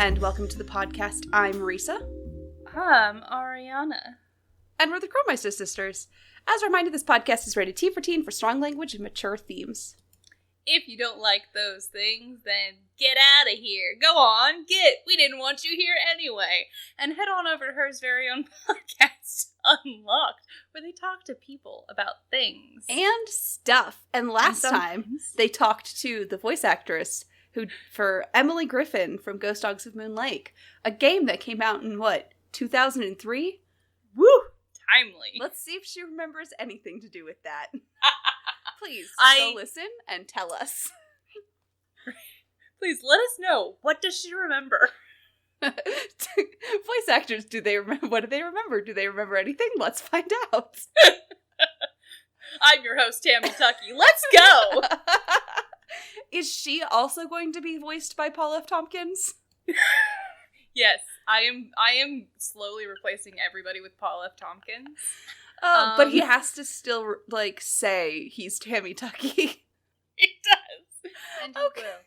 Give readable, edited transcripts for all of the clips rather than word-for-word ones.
and welcome to the podcast. I'm Marisa. I'm Ariana. And we're the Krolmeister sisters. As a reminder, this podcast is rated T for teen for strong language and mature themes. If you don't like those things, then get out of here. Go on, we didn't want you here anyway. And head on over to her very own podcast, Unlocked, where they talk to people about things. And stuff. And last time, they talked to the voice actress for Emily Griffin from Ghost Dogs of Moon Lake. A game that came out in, 2003? Woo! Timely. Let's see if she remembers anything to do with that. Please, go listen and tell us. Please, let us know. What does she remember? Voice actors, what do they remember? Do they remember anything? Let's find out. I'm your host, Tammy Tucky. Let's go! Is she also going to be voiced by Paul F. Tompkins? Yes, I am slowly replacing everybody with Paul F. Tompkins. But he has to still, say he's Tammy Tucky. He does. And he will.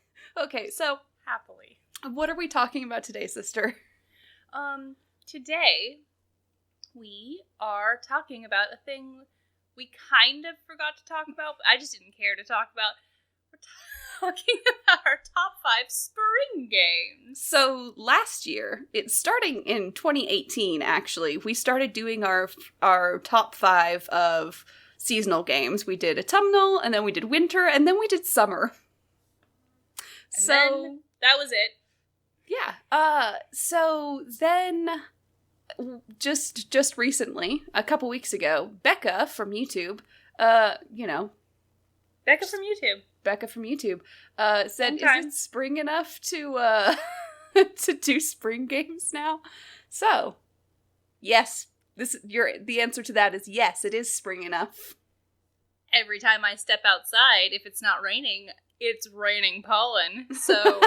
Okay, so... Happily. What are we talking about today, sister? Today, we are talking about a thing we kind of forgot to talk about, but I just didn't care to talk about. We're talking about our top 5 spring games. So last year, it's starting in 2018, actually, we started doing our top 5 of seasonal games. We did autumnal, and then we did winter, and then we did summer. And then that was it. Yeah. So then, just recently, a couple weeks ago, Becca from YouTube, Becca from YouTube said, "Is it spring enough to to do spring games now?" So, yes, the answer to that is yes. It is spring enough. Every time I step outside, if it's not raining, it's raining pollen. So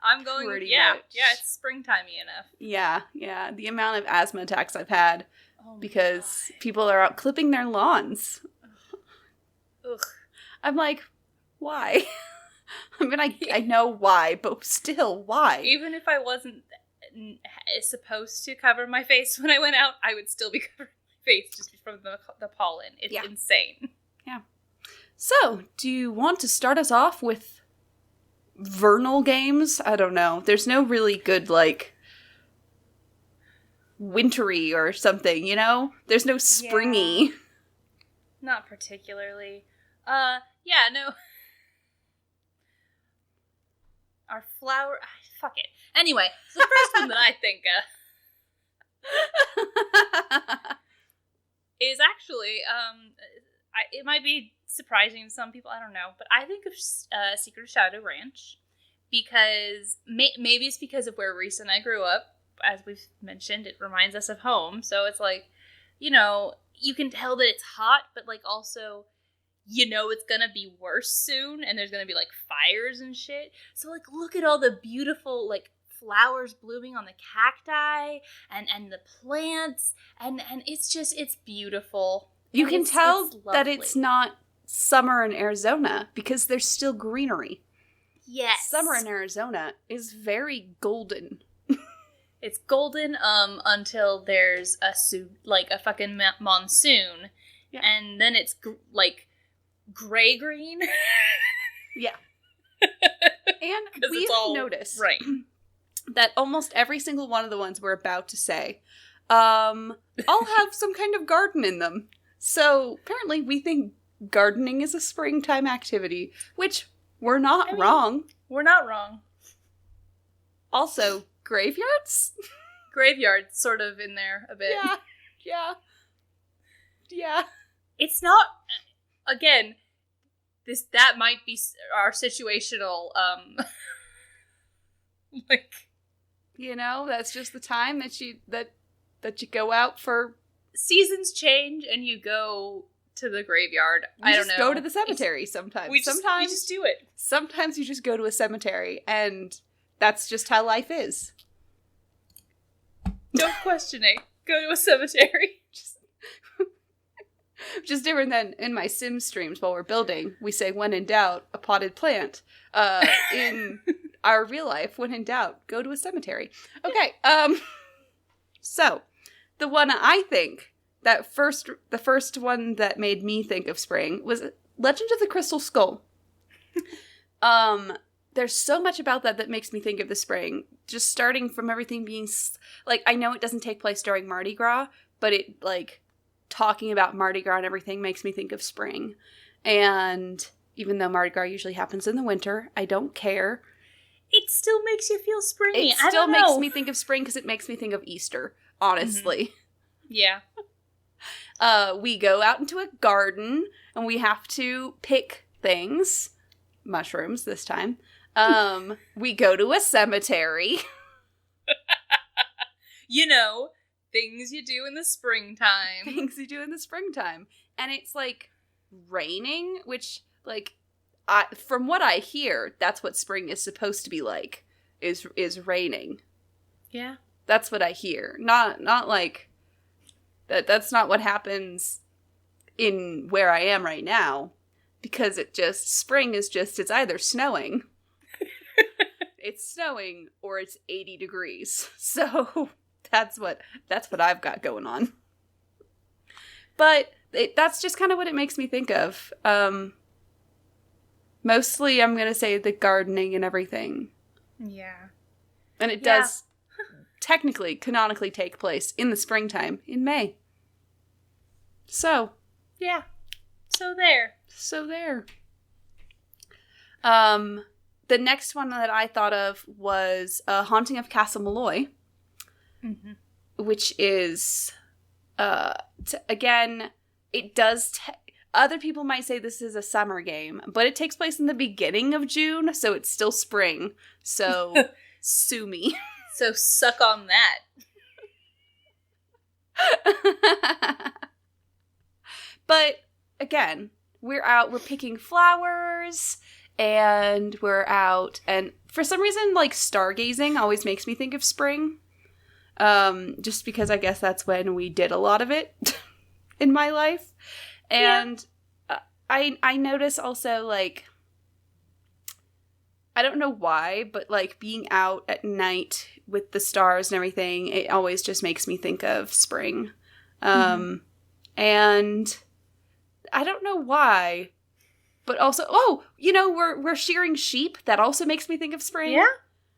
I'm going. Pretty much. Yeah, it's springtimey enough. Yeah. The amount of asthma attacks I've had because people are out clipping their lawns. Ugh. I'm like, why? I mean, I know why, but still, why? Even if I wasn't supposed to cover my face when I went out, I would still be covering my face just from the pollen. It's insane. Yeah. So, do you want to start us off with vernal games? I don't know. There's no really good, wintry or something, There's no springy. Yeah. Not particularly. No. Our flower... Fuck it. Anyway, so the first one that I think is actually, it might be surprising to some people, I don't know, but I think of Secret of Shadow Ranch because, maybe it's because of where Reese and I grew up. As we've mentioned, it reminds us of home, so it's you can tell that it's hot, but also... it's gonna be worse soon, and there's gonna be, fires and shit. So, look at all the beautiful, flowers blooming on the cacti, and the plants, and it's beautiful. You can tell that it's not summer in Arizona, because there's still greenery. Yes. Summer in Arizona is very golden. It's golden, until there's a fucking monsoon, and then it's, gray-green. Yeah. And we've noticed that almost every single one of the ones we're about to say all have some kind of garden in them. So apparently we think gardening is a springtime activity, which we're not wrong. We're not wrong. Also, graveyards? Graveyards sort of in there a bit. Yeah. It's not... Again, that might be our situational, that's just the time that you go out for... Seasons change and you go to the graveyard. I don't know. Go to the cemetery sometimes. We just do it. Sometimes you just go to a cemetery, and that's just how life is. Don't question it. Go to a cemetery. Which is different than in my Sims streams while we're building. We say, when in doubt, a potted plant. In our real life, when in doubt, go to a cemetery. Okay, so, the one I think, the first one that made me think of spring was Legend of the Crystal Skull. There's so much about that makes me think of the spring. Just starting from everything being, like, I know it doesn't take place during Mardi Gras, but it, like, talking about Mardi Gras and everything makes me think of spring. And even though Mardi Gras usually happens in the winter, I don't care. It still makes you feel springy. It still makes me think of spring because it makes me think of Easter, honestly. Yeah. We go out into a garden and we have to pick things. Mushrooms this time. We go to a cemetery. You know, things you do in the springtime. Things you do in the springtime. And it's like raining, which, like, from what I hear, that's what spring is supposed to be like, is raining. Yeah. That's what I hear. Not like, that's not what happens in where I am right now. Because spring is just, it's either snowing, it's snowing, or it's 80 degrees. So that's what I've got going on. But that's just kind of what it makes me think of. Mostly I'm going to say the gardening and everything. Yeah. And it does technically, canonically take place in the springtime, in May. So. Yeah. So there. The next one that I thought of was Haunting of Castle Malloy, which is, again, it does, other people might say this is a summer game, but it takes place in the beginning of June, so it's still spring, so sue me. So suck on that. But, again, we're picking flowers, and we're out, and for some reason, like, stargazing always makes me think of spring, just because I guess that's when we did a lot of it in my life, and I notice also, like, I don't know why, but, like, being out at night with the stars and everything, it always just makes me think of spring, and I don't know why, but also, we're shearing sheep. That also makes me think of spring. Yeah.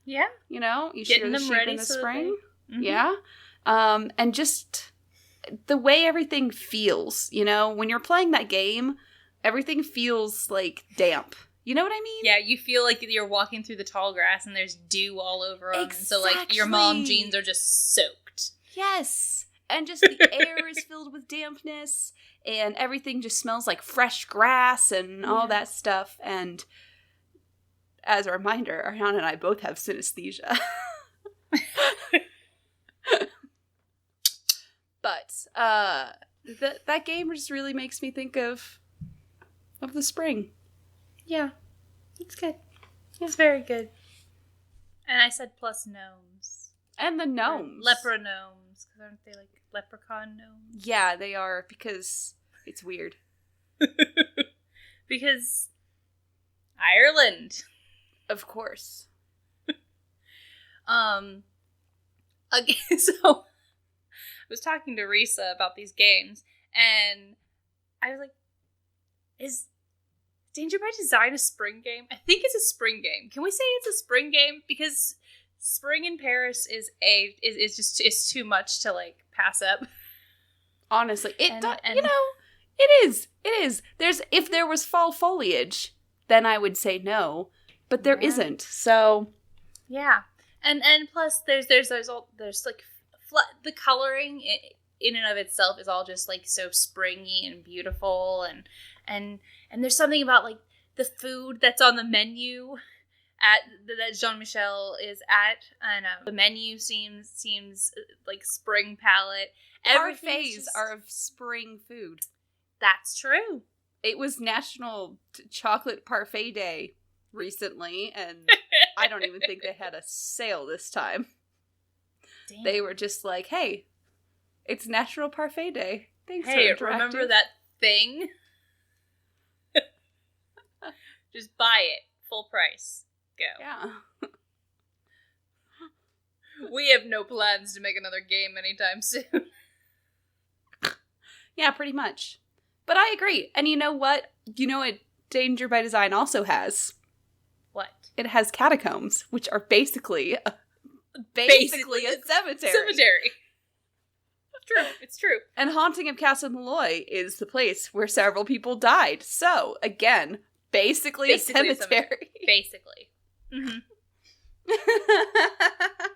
Yeah. You know, you shear the sheep in the spring. Yeah. And just the way everything feels, you know, when you're playing that game, everything feels, like, damp. You know what I mean? Yeah, you feel like you're walking through the tall grass and there's dew all over them. Exactly. And so, like, your mom jeans are just soaked. Yes. And just the air is filled with dampness. And everything just smells like fresh grass and all that stuff. And as a reminder, Ariana and I both have synesthesia. But that game just really makes me think of the spring. Yeah, it's good. Yeah. It's very good. And I said plus gnomes. And the gnomes. Lepra gnomes. Because aren't they like leprechaun gnomes? Yeah, they are, because it's weird. Because Ireland. Of course. Again, so I was talking to Risa about these games, and I was like, is Danger by Design a spring game? I think it's a spring game. Can we say it's a spring game? Because spring in Paris is too much to, like, pass up. Honestly, it is. If there was fall foliage, then I would say no, but there isn't. So, yeah, and plus there's like the coloring in and of itself is all just, like, so springy and beautiful, and there's something about, like, the food that's on the menu that Jean-Michel is at, and the menu seems like spring palette. Parfaits are of spring food. That's true. It was National Chocolate Parfait Day recently, and I don't even think they had a sale this time. Damn. They were just like, hey, it's National Parfait Day. Thanks for interactive. Remember that thing? Just buy it. Full price. go. Yeah. We have no plans to make another game anytime soon. Yeah, pretty much. But I agree. And you know what? You know what Danger by Design also has? What? It has catacombs, which are basically a cemetery. It's true. And Haunting of Castle Malloy is the place where several people died. So, again, basically a cemetery. Basically. Mm-hmm.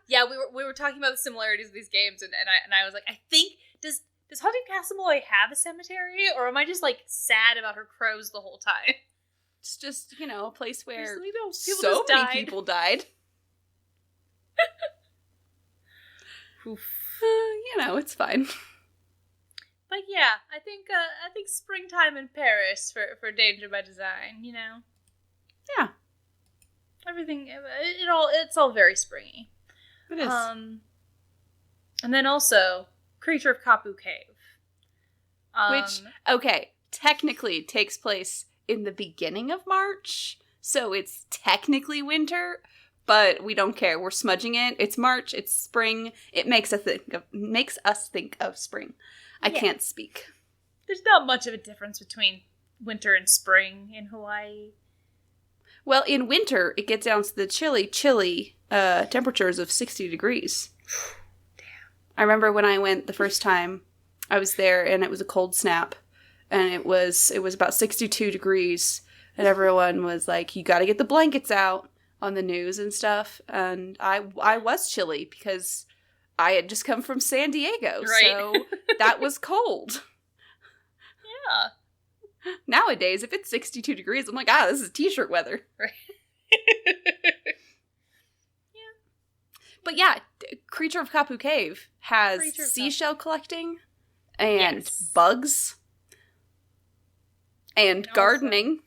Yeah, we were talking about the similarities of these games, and I was like, I think does Haunting of Castle Malloy have a cemetery, or am I just like sad about her crows the whole time? It's just, you know, a place where so many people died. You know, it's fine. But yeah, I think springtime in Paris for Danger by Design, you know? Yeah. Everything, it's all very springy. It is. And then also, Creature of Kapu Cave. Which, okay, technically takes place in the beginning of March, so it's technically winter, but we don't care. We're smudging it. It's March, it's spring. It makes us think of spring. I can't speak. There's not much of a difference between winter and spring in Hawaii. Well, in winter, it gets down to the chilly temperatures of 60 degrees. Damn. I remember when I went the first time, I was there, and it was a cold snap, and it was about 62 degrees, and everyone was like, you gotta get the blankets out on the news and stuff, and I was chilly, because I had just come from San Diego, right. So that was cold. Yeah. Nowadays, if it's 62 degrees, I'm like, this is t-shirt weather. Right. Yeah. But yeah, Creature of Kapu Cave has seashell collecting and bugs and gardening.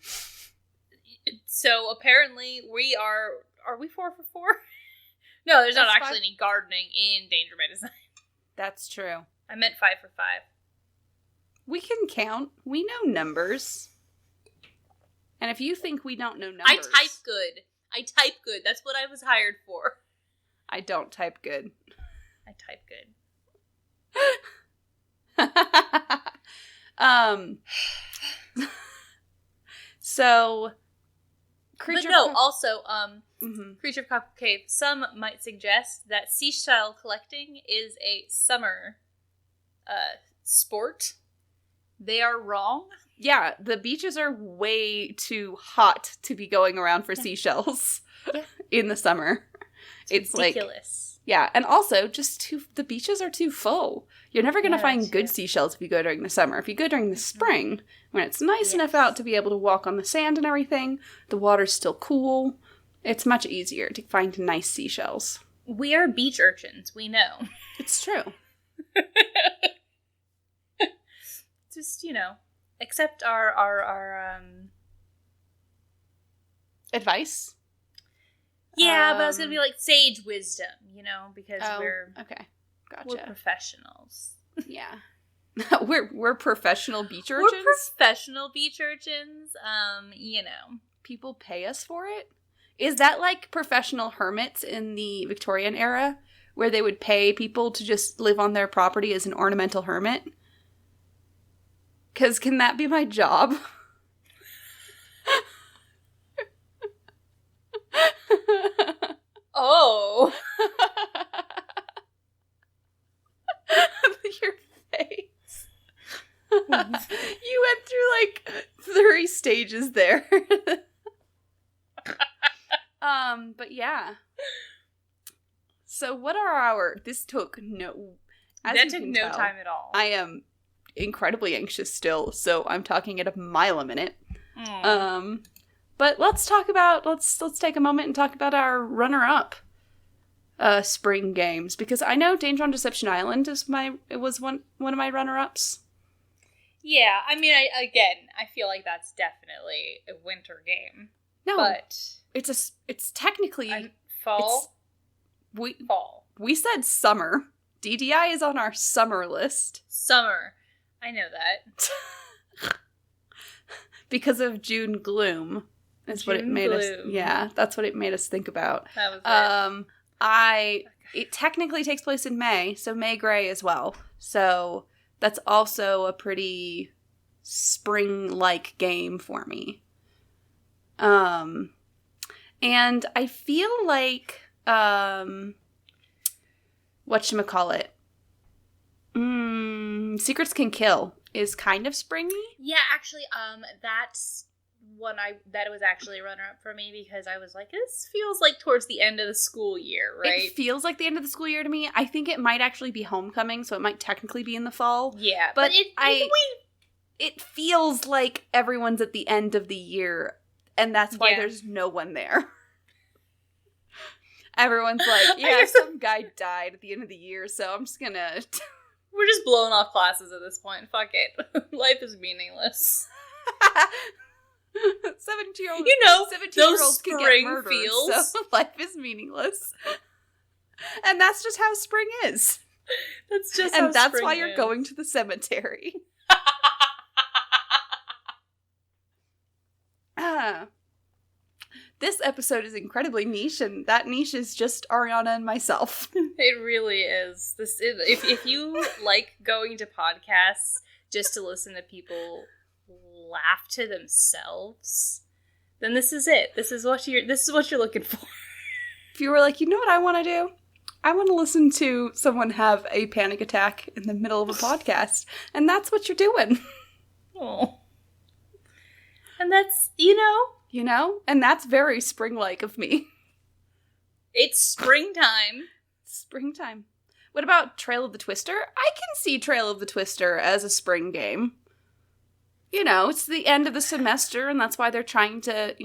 So apparently are we 4 for 4? No, there's not actually any gardening in Danger by Design. That's true. I meant 5 for 5. We can count. We know numbers. And if you think we don't know numbers... I type good. That's what I was hired for. I don't type good. I type good. So... Creature of Kapu Cave, some might suggest that seashell collecting is a summer sport. They are wrong. Yeah, the beaches are way too hot to be going around for seashells in the summer. It's ridiculous. Yeah, and also the beaches are too full. You're never going to find good seashells if you go during the summer. If you go during the spring, when it's nice enough out to be able to walk on the sand and everything, the water's still cool, it's much easier to find nice seashells. We are beach urchins, we know. It's true. Just, accept our advice? Yeah, but I was going to be like sage wisdom, because we're professionals. Yeah. we're professional beach urchins? We're professional beach urchins, People pay us for it? Is that like professional hermits in the Victorian era, where they would pay people to just live on their property as an ornamental hermit? Because can that be my job? Oh. Your face. You went through 3 stages there. But yeah. So what are this took no time at all. I am incredibly anxious still, so I'm talking at a mile a minute. But let's take a moment and talk about our runner-up spring games, because I know Danger on Deception Island was one of my runner-ups. Yeah, I mean, I feel like that's definitely a winter game. No, but it's technically fall. Fall. We said summer. DDI is on our summer list. Summer. I know that. Because of June gloom. Is what it made us. Yeah, that's what it made us think about. That was it. It technically takes place in May, so May Gray as well. So that's also a pretty spring-like game for me. And I feel like whatchamacallit? Secrets Can Kill is kind of springy. Yeah, actually, that's one that was actually a runner-up for me because I was like, this feels like towards the end of the school year, right? It feels like the end of the school year to me. I think it might actually be homecoming, so it might technically be in the fall. Yeah, but it feels like everyone's at the end of the year, and that's why there's no one there. Everyone's like, yeah, some guy died at the end of the year, so I'm just gonna... We're just blowing off classes at this point. Fuck it. Life is meaningless. 17-year-olds, you know, 17-year-olds can get murdered, feels. so life is meaningless. And that's just how spring is. And that's why you're going to the cemetery. This episode is incredibly niche, and that niche is just Ariana and myself. It really is. If you like going to podcasts just to listen to people laugh to themselves, then this is it. This is what you're looking for. If you were like, you know what I want to do? I want to listen to someone have a panic attack in the middle of a podcast, and that's what you're doing. Oh. And that's, you know, and that's very spring-like of me. It's springtime. Springtime. What about Trail of the Twister? I can see Trail of the Twister as a spring game. You know, it's the end of the semester, and that's why they're trying to,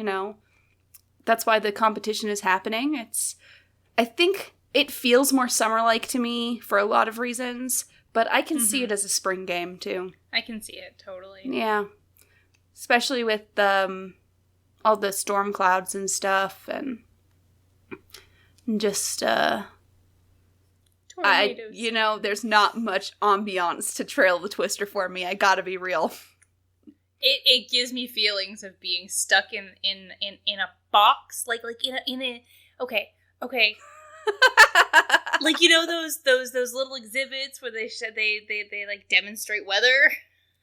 that's why the competition is happening. I think it feels more summer-like to me for a lot of reasons, but I can see it as a spring game, too. I can see it, totally. Yeah. Especially with all the storm clouds and stuff, and just, tornadoes. There's not much ambiance to Trail of the Twister for me, I gotta be real. It gives me feelings of being stuck in a box, like in a okay. Like, those little exhibits where they like demonstrate weather.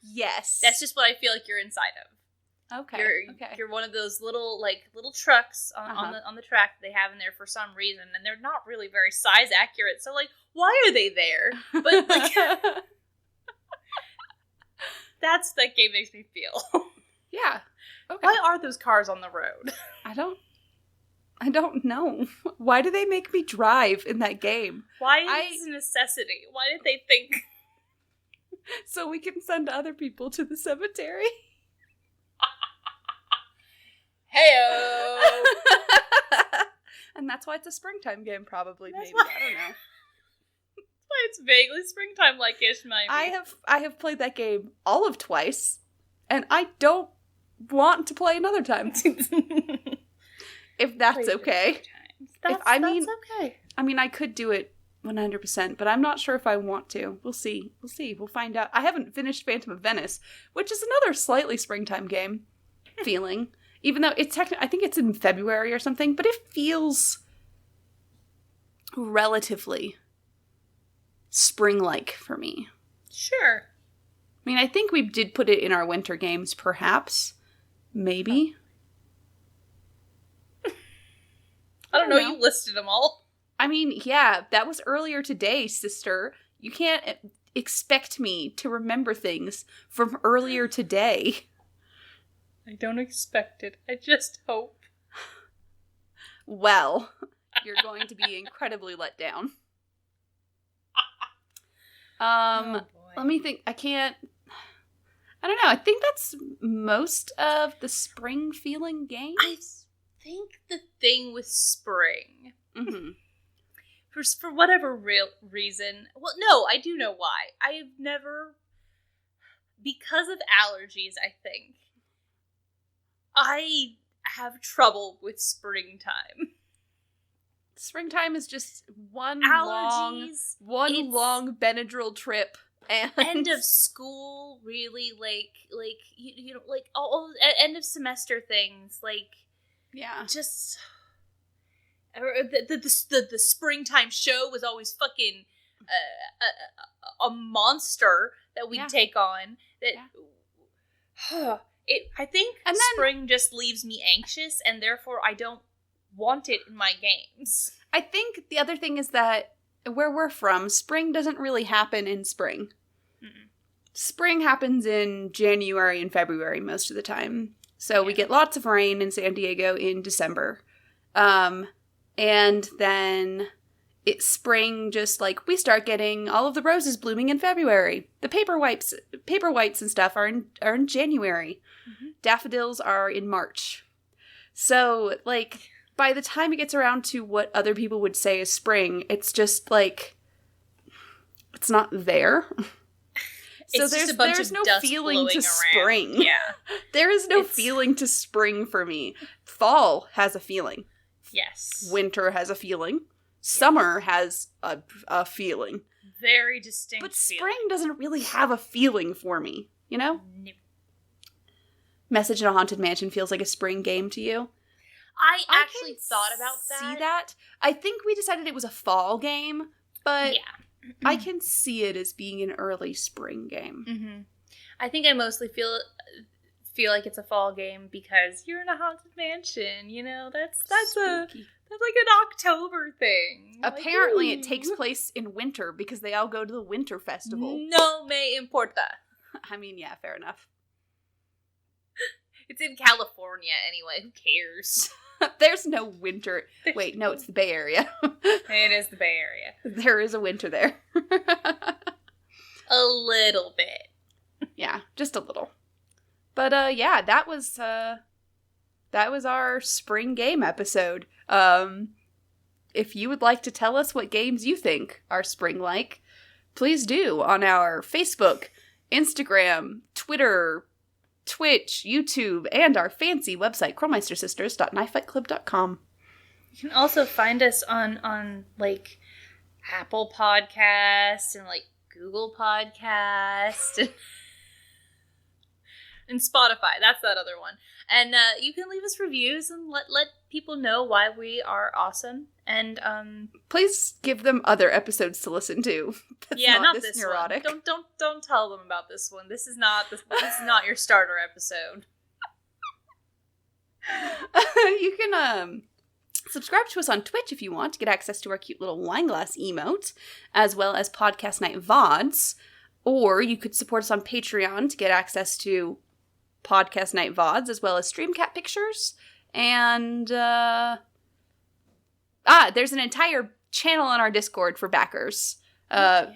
Yes, that's just what I feel like you're inside of. Okay, you're one of those little trucks on the track that they have in there for some reason, and they're not really very size accurate. So like, why are they there? But like. That's that game makes me feel. Yeah. Okay. Why are those cars on the road? I don't know. Why do they make me drive in that game? Why is it a necessity? Why did they think? So we can send other people to the cemetery? Heyo! And that's why it's a springtime game, probably, maybe. Why. I don't know. It's vaguely springtime-like-ish, maybe. I have played that game all of twice, and I don't want to play another time. If that's okay. That's okay. I mean, I could do it 100%, but I'm not sure if I want to. We'll see. We'll find out. I haven't finished Phantom of Venice, which is another slightly springtime game feeling. Even though it's I think it's in February or something, but it feels relatively spring-like for me. Sure. I mean, I think we did put it in our winter games, perhaps. Maybe. I don't know. You listed them all. I mean, yeah, that was earlier today, sister. You can't expect me to remember things from earlier today. I don't expect it. I just hope. Well, you're going to be incredibly let down. Oh boy. Let me think. I don't know. I think that's most of the spring feeling games. I think the thing with spring, for whatever real reason, well, no, I do know why. I have never, because of allergies, I think, I have trouble with springtime. Springtime is just one allergies, long Benadryl trip. And end of school, really, like all end of semester things, like Yeah. Just the springtime show was always fucking a monster that we'd take on. That I think spring just leaves me anxious, and therefore I don't want it in my games. I think the other thing is that where we're from, spring doesn't really happen in spring. Mm-mm. Spring happens in January and February most of the time. So we get lots of rain in San Diego in December. And then it's spring, just like we start getting all of the roses blooming in February. The paper whites and stuff are in January. Mm-hmm. Daffodils are in March. So, like, by the time it gets around to what other people would say is spring, it's just like, it's not there. So there's no feeling to spring. Yeah. There is no feeling to spring for me. Fall has a feeling. Yes. Winter has a feeling. Summer has a feeling. Very distinct But spring doesn't really have a feeling for me, you know? Nope. Message in a Haunted Mansion feels like a spring game to you? I actually thought about that. See that? I think we decided it was a fall game, but I can see it as being an early spring game. Mm-hmm. I think I mostly feel like it's a fall game because you're in a haunted mansion. You know, that's like an October thing. Apparently, it takes place in winter because they all go to the winter festival. No me importa. I mean, yeah, fair enough. It's in California anyway. Who cares? There's no winter. Wait, no, it's the Bay Area. It is the Bay Area. There is a winter there. A little bit. Yeah, just a little. But yeah, that was our spring game episode. If you would like to tell us what games you think are spring-like, please do on our Facebook, Instagram, Twitter, Twitch, YouTube, and our fancy website, krolmeistersisters.knifefightclub.com. You can also find us on like Apple Podcast and like Google Podcast and Spotify. That's that other one. And you can leave us reviews and let people know why we are awesome. And please give them other episodes to listen to. That's not this neurotic. One. Don't tell them about this one. This is not your starter episode. You can subscribe to us on Twitch if you want to get access to our cute little wine glass emote, as well as Podcast Night VODs. Or you could support us on Patreon to get access to Podcast Night VODs, as well as stream cat pictures. And, there's an entire channel on our Discord for backers, and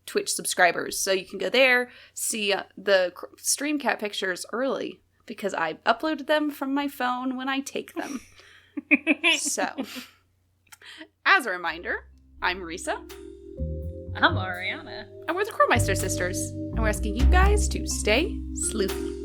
Twitch subscribers. So you can go there, see the stream cat pictures early, because I uploaded them from my phone when I take them. So, as a reminder, I'm Risa. I'm Ariana. And we're the Krolmeister sisters. And we're asking you guys to stay sleuthy.